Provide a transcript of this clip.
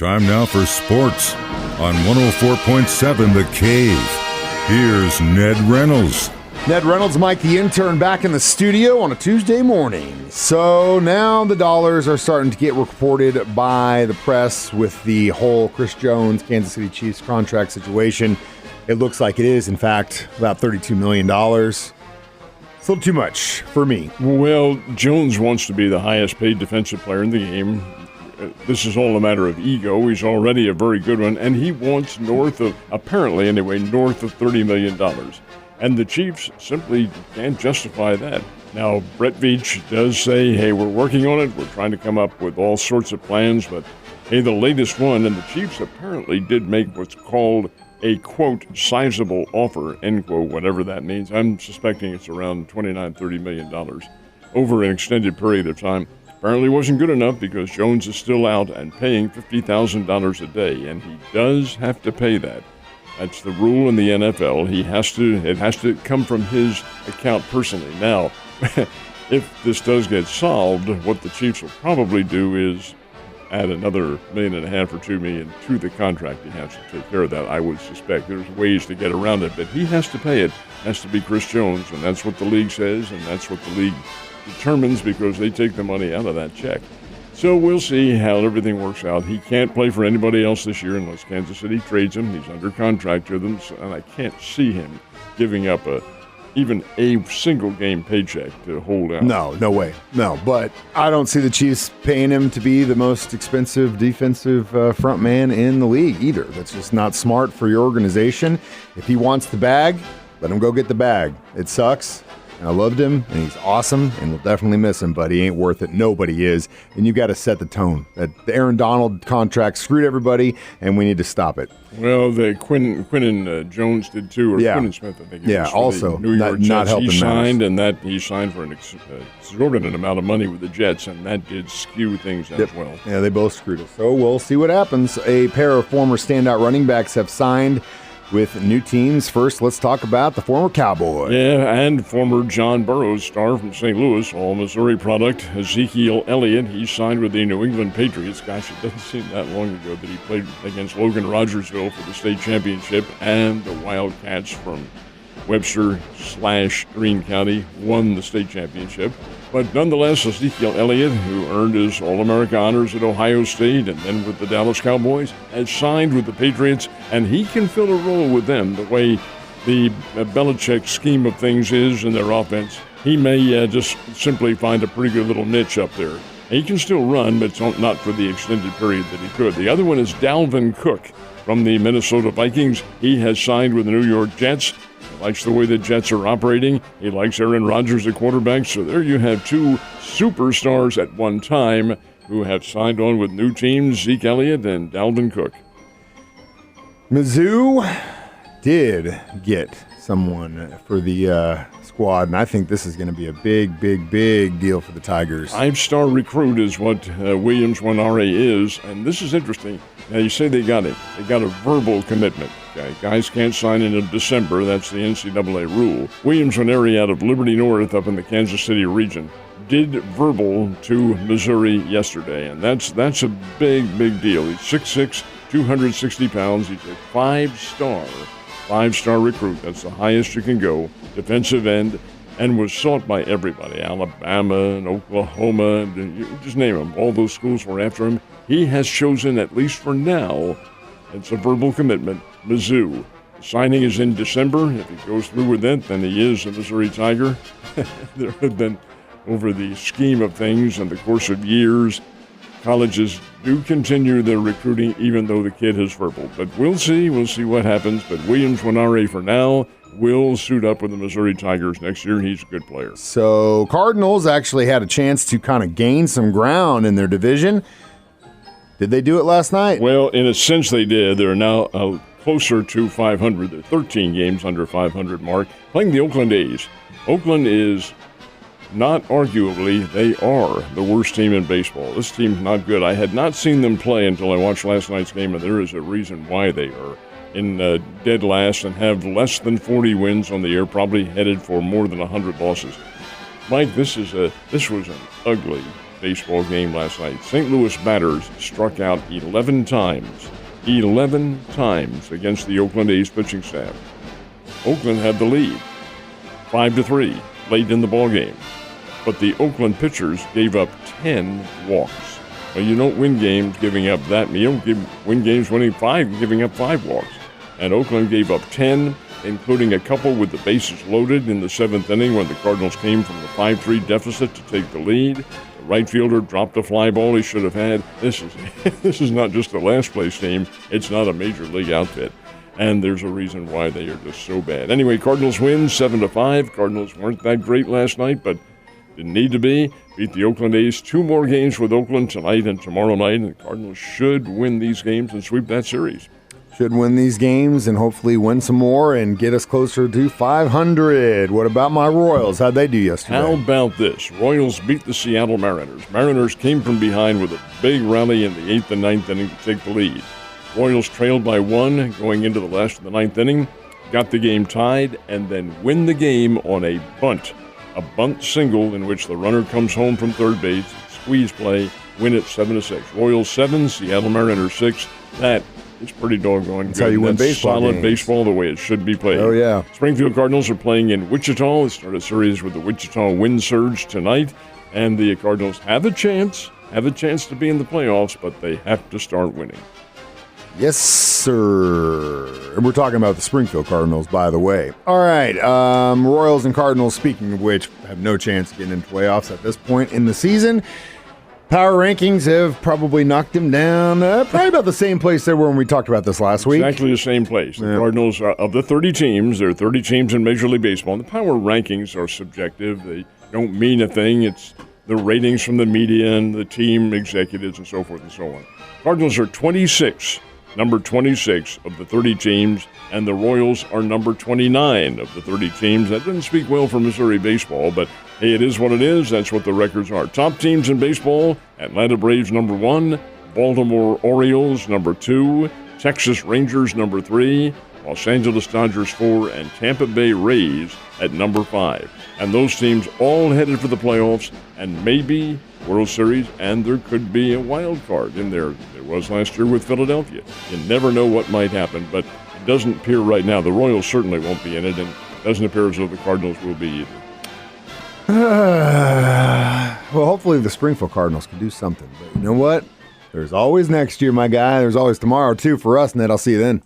Time now for sports on 104.7 The Cave. Here's Ned Reynolds. Ned Reynolds, Mike the Intern, back in the studio on a Tuesday morning. So now the dollars are starting to get reported by the press with the whole Chris Jones, Kansas City Chiefs contract situation. It looks like it is, in fact, about $32 million. It's a little too much for me. Well, Jones wants to be the highest paid defensive player in the game. This is all a matter of ego. He's already a very good one, and he wants apparently north of $30 million. And the Chiefs simply can't justify that. Now, Brett Veach does say, hey, we're working on it. We're trying to come up with all sorts of plans, but hey, the latest one, and the Chiefs apparently did make what's called a, quote, sizable offer, end quote, whatever that means. I'm suspecting it's around $29-30 million over an extended period of time. Apparently wasn't good enough because Jones is still out and paying $50,000 a day, and he does have to pay that. That's the rule in the NFL. It has to come from his account personally. Now, if this does get solved, what the Chiefs will probably do is add another $1.5 million or $2 million to the contract. He has to take care of that, I would suspect. There's ways to get around it, but he has to pay it. It has to be Chris Jones, and that's what the league says, and that's what the league determines because they take the money out of that check. So we'll see how everything works out. He can't play for anybody else this year unless Kansas City trades him. He's under contract to them, and I can't see him giving up even a single game paycheck to hold out. No way. No, but I don't see the Chiefs paying him to be the most expensive defensive front man in the league either. That's just not smart for your organization. If he wants the bag, let him go get the bag. It sucks. And I loved him, and he's awesome, and we'll definitely miss him, but he ain't worth it. Nobody is. And you've got to set the tone. The Aaron Donald contract screwed everybody, and we need to stop it. Well, the Quinn and Jones did too, or Quinn and Smith, I think. Also New York Jets. Not helping he signed, and he signed for an exorbitant amount of money with the Jets, and that did skew things as well. Yeah, they both screwed us. So we'll see what happens. A pair of former standout running backs have signed with new teams. First, let's talk about the former Cowboy. Yeah, and former John Burroughs star from St. Louis, all Missouri product, Ezekiel Elliott. He signed with the New England Patriots. Gosh, it doesn't seem that long ago that he played against Logan Rogersville for the state championship, and the Wildcats from Webster/Greene County won the state championship. But nonetheless, Ezekiel Elliott, who earned his All-America honors at Ohio State and then with the Dallas Cowboys, has signed with the Patriots, and he can fill a role with them the way the Belichick scheme of things is in their offense. He may just simply find a pretty good little niche up there. He can still run, but not for the extended period that he could. The other one is Dalvin Cook from the Minnesota Vikings. He has signed with the New York Jets. Likes the way the Jets are operating. He likes Aaron Rodgers at quarterback. So there you have two superstars at one time who have signed on with new teams, Zeke Elliott and Dalvin Cook. Mizzou did get someone for the squad, and I think this is going to be a big deal for the Tigers. 5-star recruit is what Williams Wanare is, and this is interesting. Now, you say they got it. They got a verbal commitment. Okay? Guys can't sign in December. That's the NCAA rule. Williams Wanare out of Liberty North up in the Kansas City region did verbal to Missouri yesterday, and that's a big deal. He's 6'6", 260 pounds. He's a 5-star recruit. That's the highest you can go. Defensive end, and was sought by everybody. Alabama and Oklahoma, and you just name them. All those schools were after him. He has chosen, at least for now, it's a verbal commitment, Mizzou. The signing is in December. If he goes through with it, then he is a Missouri Tiger. There have been, over the scheme of things and the course of years, colleges do continue their recruiting even though the kid has verbal. But we'll see what happens. But Williams Wanare for now will suit up with the Missouri Tigers next year. He's a good player. So Cardinals actually had a chance to kind of gain some ground in their division. Did they do it last night? Well, in a sense they did. They're now closer to 500. They're 13 games under 500 mark, playing the Oakland A's. Oakland is not arguably, they are the worst team in baseball. This team's not good. I had not seen them play until I watched last night's game, and there is a reason why they are in dead last and have less than 40 wins on the year, probably headed for more than 100 losses. Mike, this was an ugly baseball game last night. St. Louis batters struck out 11 times. 11 times against the Oakland A's pitching staff. Oakland had the lead, 5-3, late in the ballgame. But the Oakland pitchers gave up 10 walks. Well, you don't win games giving up that. You don't win games winning 5, giving up 5 walks. And Oakland gave up 10, including a couple with the bases loaded in the 7th inning when the Cardinals came from the 5-3 deficit to take the lead. The right fielder dropped a fly ball he should have had. This is not just a last place team. It's not a major league outfit. And there's a reason why they are just so bad. Anyway, Cardinals win 7-5. Cardinals weren't that great last night, but didn't need to be. Beat the Oakland A's. 2 more games with Oakland tonight and tomorrow night. And the Cardinals should win these games and sweep that series. Should win these games and hopefully win some more and get us closer to 500. What about my Royals? How'd they do yesterday? How about this? Royals beat the Seattle Mariners. Mariners came from behind with a big rally in the 8th and 9th inning to take the lead. Royals trailed by 1 going into the last of the 9th inning, got the game tied, and then win the game on a bunt. A bunt single in which the runner comes home from third base, squeeze play, win it 7-6. Royals 7, Seattle Mariners 6. That is pretty doggone That's good. how you win baseball solid games. Baseball the way it should be played. Oh, yeah. Springfield Cardinals are playing in Wichita. They start a series with the Wichita Wind Surge tonight, and the Cardinals have a chance to be in the playoffs, but they have to start winning. Yes, sir. And we're talking about the Springfield Cardinals, by the way. All right, Royals and Cardinals, speaking of which, have no chance of getting into playoffs at this point in the season. Power rankings have probably knocked them down probably about the same place they were when we talked about this last week. Exactly the same place. The Cardinals, of the 30 teams, there are 30 teams in Major League Baseball. And the power rankings are subjective. They don't mean a thing. It's the ratings from the media and the team executives and so forth and so on. Cardinals are 26. Number 26 of the 30 teams, and the Royals are number 29 of the 30 teams. That doesn't speak well for Missouri baseball, but hey, it is what it is. That's what the records are. Top teams in baseball, Atlanta Braves number 1, Baltimore Orioles number 2, Texas Rangers number 3, Los Angeles Dodgers 4, and Tampa Bay Rays at number 5. And those teams all headed for the playoffs and maybe World Series, and there could be a wild card in there. There was last year with Philadelphia. You never know what might happen, but it doesn't appear right now. The Royals certainly won't be in it, and it doesn't appear as though the Cardinals will be either. Well, hopefully the Springfield Cardinals can do something. But you know what? There's always next year, my guy. There's always tomorrow, too, for us, Ned. I'll see you then.